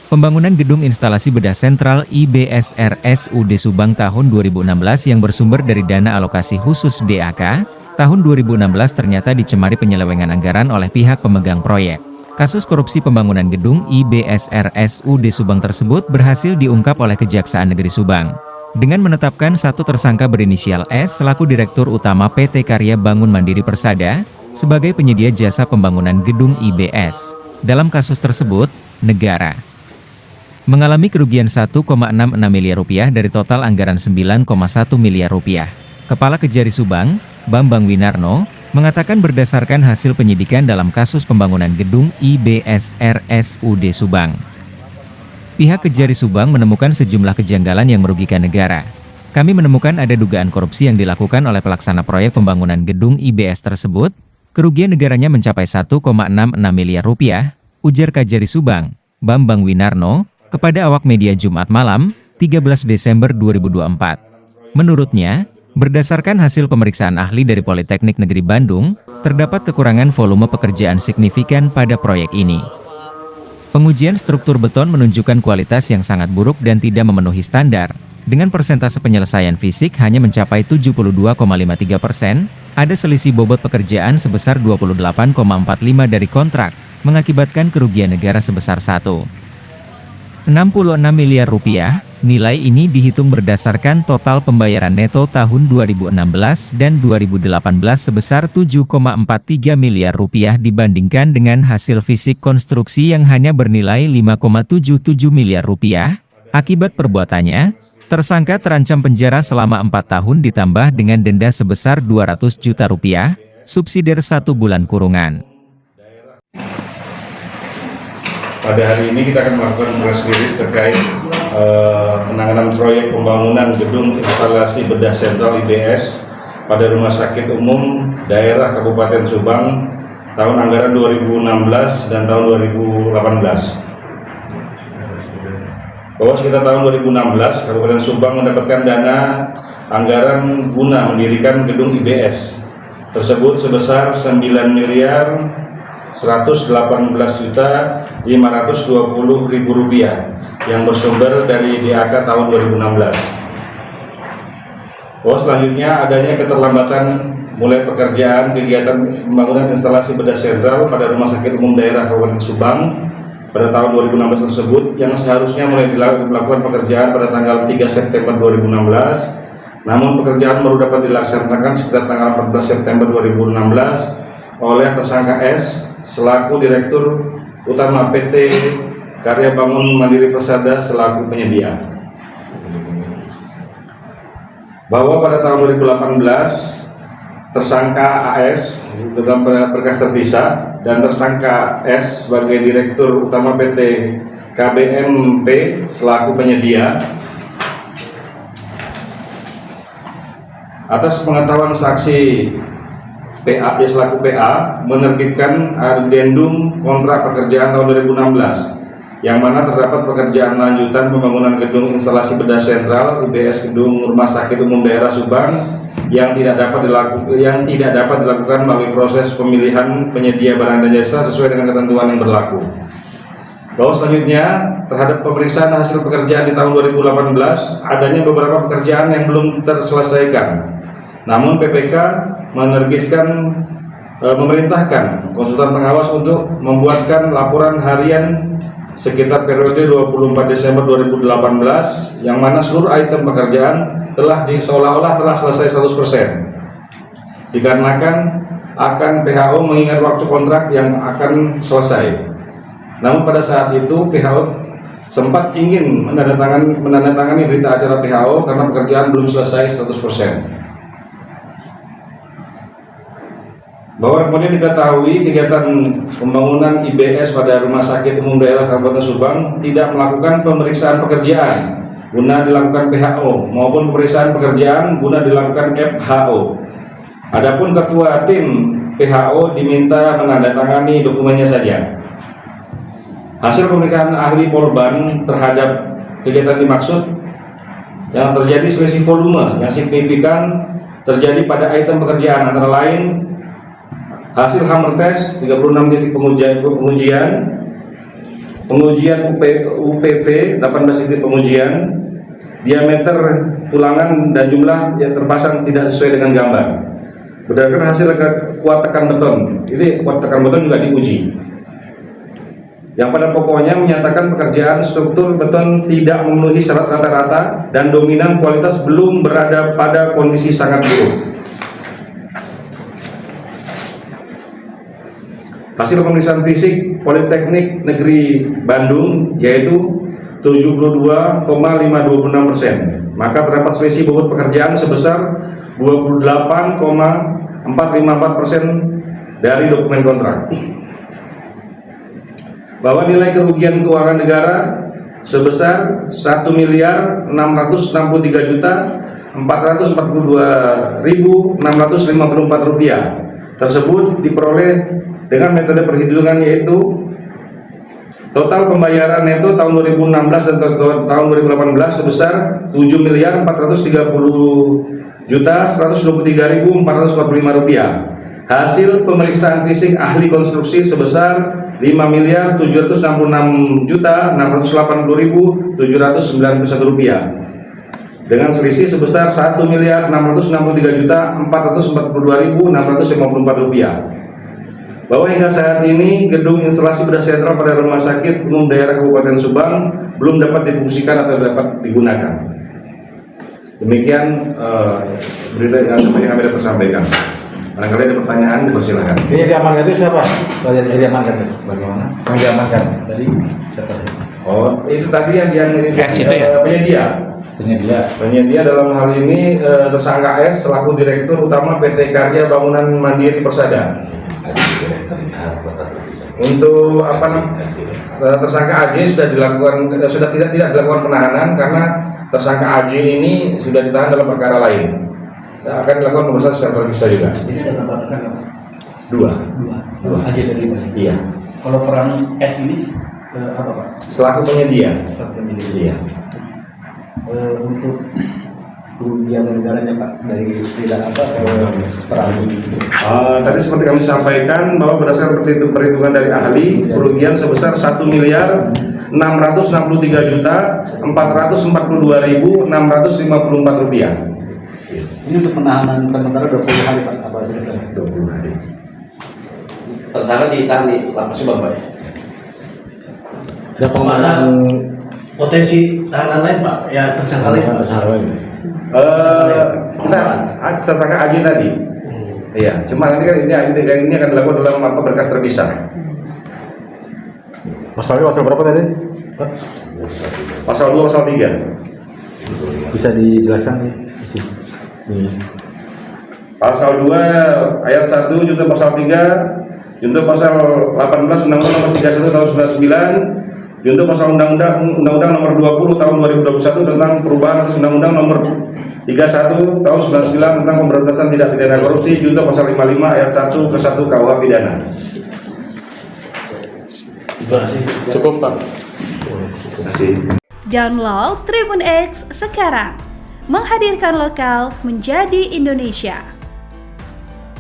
Pembangunan gedung instalasi bedah sentral IBS-RSUD Subang tahun 2016 yang bersumber dari dana alokasi khusus DAK, tahun 2016 ternyata dicemari penyelewengan anggaran oleh pihak pemegang proyek. Kasus korupsi pembangunan gedung IBS-RSUD Subang tersebut berhasil diungkap oleh Kejaksaan Negeri Subang, dengan menetapkan satu tersangka berinisial S selaku Direktur Utama PT Karya Bangun Mandiri Persada, sebagai penyedia jasa pembangunan gedung IBS. Dalam kasus tersebut, negara mengalami kerugian 1,66 miliar rupiah dari total anggaran 9,1 miliar rupiah. Kepala Kejari Subang, Bambang Winarno, mengatakan berdasarkan hasil penyidikan dalam kasus pembangunan gedung IBS RSUD Subang, pihak Kejari Subang menemukan sejumlah kejanggalan yang merugikan negara. Kami menemukan ada dugaan korupsi yang dilakukan oleh pelaksana proyek pembangunan gedung IBS tersebut. Kerugian negaranya mencapai 1,66 miliar rupiah, ujar Kejari Subang, Bambang Winarno, kepada awak media Jumat malam, 13 Desember 2024. Menurutnya, berdasarkan hasil pemeriksaan ahli dari Politeknik Negeri Bandung, terdapat kekurangan volume pekerjaan signifikan pada proyek ini. Pengujian struktur beton menunjukkan kualitas yang sangat buruk dan tidak memenuhi standar, dengan persentase penyelesaian fisik hanya mencapai 72,53%, ada selisih bobot pekerjaan sebesar 28,45 dari kontrak, mengakibatkan kerugian negara sebesar 1,66 miliar rupiah. Nilai ini dihitung berdasarkan total pembayaran neto tahun 2016 dan 2018 sebesar 7,43 miliar rupiah dibandingkan dengan hasil fisik konstruksi yang hanya bernilai 5,77 miliar rupiah. Akibat perbuatannya, tersangka terancam penjara selama 4 tahun ditambah dengan denda sebesar 200 juta rupiah, subsidiar 1 bulan kurungan. Pada hari ini kita akan melakukan press release terkait penanganan proyek pembangunan gedung instalasi bedah sentral IBS pada Rumah Sakit Umum Daerah Kabupaten Subang tahun anggaran 2016 dan tahun 2018. Bahwa sekitar tahun 2016, Kabupaten Subang mendapatkan dana anggaran guna mendirikan gedung IBS tersebut sebesar 9.118.520.000 rupiah yang bersumber dari DAK tahun 2016. Bahwa selanjutnya adanya keterlambatan mulai pekerjaan kegiatan pembangunan instalasi bedah sentral pada Rumah Sakit Umum Daerah Kabupaten Subang pada tahun 2016 tersebut yang seharusnya mulai dilakukan pekerjaan pada tanggal 3 September 2016, namun pekerjaan baru dapat dilaksanakan sekitar tanggal 14 September 2016 oleh tersangka S selaku Direktur Utama PT Karya Bangun Mandiri Persada selaku penyedia. Bahwa pada tahun 2018 tersangka AS dalam berkas terpisah dan tersangka S sebagai Direktur Utama PT KBMP selaku penyedia, atas pengetahuan saksi PA selaku PA menerbitkan addendum kontrak pekerjaan tahun 2016 yang mana terdapat pekerjaan lanjutan pembangunan gedung instalasi bedah sentral IBS gedung Rumah Sakit Umum Daerah Subang yang tidak dapat dilakukan melalui proses pemilihan penyedia barang dan jasa sesuai dengan ketentuan yang berlaku. Bahwa selanjutnya terhadap pemeriksaan hasil pekerjaan di tahun 2018 adanya beberapa pekerjaan yang belum terselesaikan. Namun PPK memerintahkan konsultan pengawas untuk membuatkan laporan harian sekitar periode 24 Desember 2018 yang mana seluruh item pekerjaan seolah-olah telah selesai 100%. Dikarenakan akan PHO mengingat waktu kontrak yang akan selesai. Namun pada saat itu PHO sempat ingin menandatangani berita acara PHO karena pekerjaan belum selesai 100%. Bahwa kemudian diketahui kegiatan pembangunan IBS pada Rumah Sakit Umum Daerah Kabupaten Subang tidak melakukan pemeriksaan pekerjaan guna dilakukan PHO maupun pemeriksaan pekerjaan guna dilakukan FHO. Adapun ketua tim PHO diminta menandatangani dokumennya saja. Hasil pemeriksaan ahli Polban terhadap kegiatan dimaksud yang terjadi selisih volume yang signifikan terjadi pada item pekerjaan antara lain hasil hammer test 36 titik pengujian pengujian UPV 18 titik pengujian, diameter tulangan dan jumlah yang terpasang tidak sesuai dengan gambar. Berdasarkan hasil kuat tekan beton, ini kuat tekan beton juga diuji. Yang pada pokoknya menyatakan pekerjaan struktur beton tidak memenuhi syarat rata-rata dan dominan kualitas belum berada pada kondisi sangat buruk. Hasil pemeriksaan fisik Politeknik Negeri Bandung yaitu 72,526%. Maka terdapat selisih bobot pekerjaan sebesar 28,454% dari dokumen kontrak. Bahwa nilai kerugian keuangan negara sebesar 1.442.442.654 rupiah tersebut diperoleh dengan metode perhitungan yaitu total pembayaran neto tahun 2016 dan tahun 2018 sebesar 7.430.123.445 rupiah. Hasil pemeriksaan fisik ahli konstruksi sebesar 5.766.680.791 rupiah dengan selisih sebesar 1.663.442.654 rupiah. Bahwa hingga saat ini gedung instalasi bedah sentral pada Rumah Sakit Umum Daerah Kabupaten Subang belum dapat difungsikan atau dapat digunakan. Demikian berita yang kami dapat sampaikan. Barangkali ada pertanyaan, dipersilakan. Ini diamankan itu siapa? Soal yang diamankan itu bagaimana? Yang diamankan tadi siapa? Oh, itu tadi yang S itu ya? penyedia dalam hal ini tersangka S selaku Direktur Utama PT Karya Bangunan Mandiri Persada. Untuk tersangka AJ sudah tidak dilakukan penahanan karena tersangka AJ ini sudah ditahan dalam perkara lain. Akan dilakukan pemeriksaan secara terpisah juga. Jadi ada berapa tersangka? Dua. Aja dari mana? Iya. Kalau peran S ini apa Pak? Selaku penyedia. Iya. Untuk kerugian negaranya Pak dari tidak peran ini. Tadi seperti kami sampaikan bahwa berdasarkan perhitungan dari ahli kerugian sebesar 1.663.442.654 rupiah. Ini untuk penahanan sementara 20 hari Pak. Apa 20 hari. Tersangka ditahan di lapas Subang Pak. Ada pengembangan Potensi tahanan lain Pak, ya tersangka lain. Kita tersangka Aji tadi. Iya, cuma nanti kan ini akan dilakukan dalam berkas terpisah. Pasalnya pasal berapa tadi? Pasal 2, pasal 3. Bisa dijelaskan nih? Pasal 2 ayat 1 junto pasal 3 junto pasal 18 Undang-Undang Nomor 31 Tahun 99 junto pasal Undang-Undang Nomor 20 Tahun 2021 tentang perubahan Undang-Undang Nomor 31 Tahun 99 tentang pemberantasan tindak pidana korupsi junto pasal 55 ayat 1 ke 1 KUH pidana. Terima kasih. Cukup Pak. Terima kasih. Download Tribun X sekarang, menghadirkan lokal menjadi Indonesia.